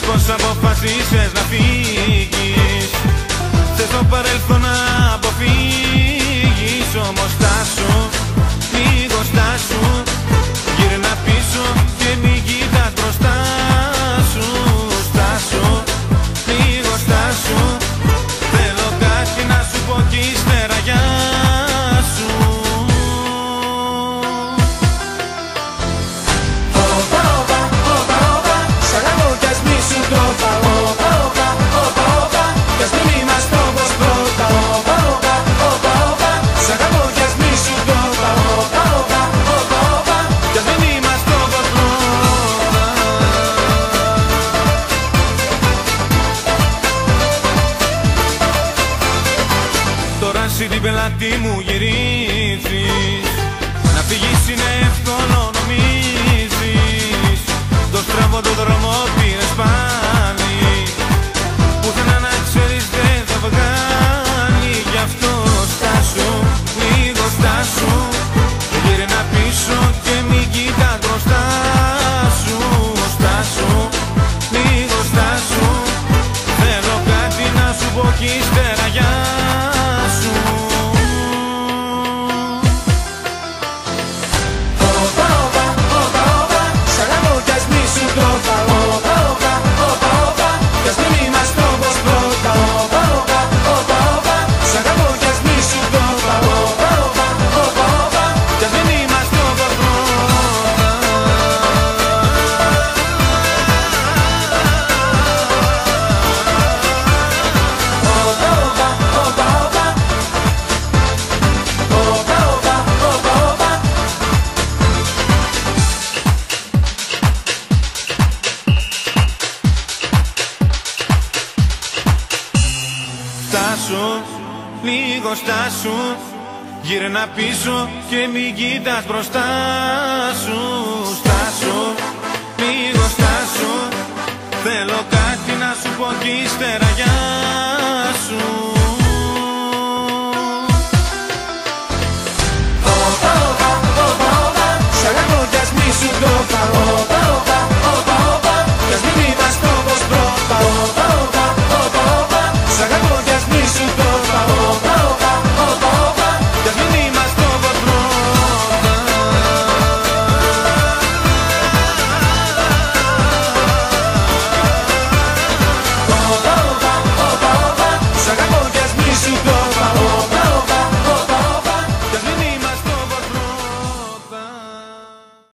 πως αποφασίσες να φύγεις. Θες το παρελθόν να αποφύγεις, όμως στάσου, λίγο στάσου. Γύρνα πίσω και μην κοιτάς μπροστά σου. Στάσου, λίγο στάσου. Θέλω κάτι να σου πω κι ύστερα γεια σου. Όπα, όπα, όπα, όπα, σ' αγαπώ κι ας μη σου το είπα. Όπα, όπα, όπα, όπα, κι ας μην είμαστε όπως πρώτα. Όπα, όπα, όπα, όπα, σ' αγαπώ κι ας μη σου το είπα. Όπα, όπα, όπα, όπα, κι ας μην είμαστε όπως πρώτα. Τώρα εσύ την πελάτη μου γυρίζεις. Να φύγεις είναι εύκολο νομίζεις. Το στραβό το δρόμο πήρες πάλι. Πουθενά να ξέρεις δεν θα βγάλει. Γι' αυτό στάσου, λίγο στάσου. Γύρνα πίσω και μην κοιτάς μπροστά σου. Στάσου, λίγο στάσου. Θέλω κάτι να σου πω κι ύστερα γεια σου. όπα, όπα, όπα, όπα, σ' αγαπώ κι ας μη σου το είπα. Όπα, όπα, όπα, όπα, κι ας μην είμαστε όπως πρώτα. Όπα, όπα, όπα, όπα, σ' αγαπώ κι ας μη σου το είπα. Όπα, όπα, όπα, όπα, κι ας μην είμαστε όπως πρώτα. όπα, όπα, όπα, όπα, όπα, όπα, όπα, όπα. Στάσου, λίγο στάσου. Γύρνα πίσω και μην κοιτάς μπροστά σου. Στάσου, λίγο στάσου. Θέλω κάτι να σου πω κι ύστερα γεια σου.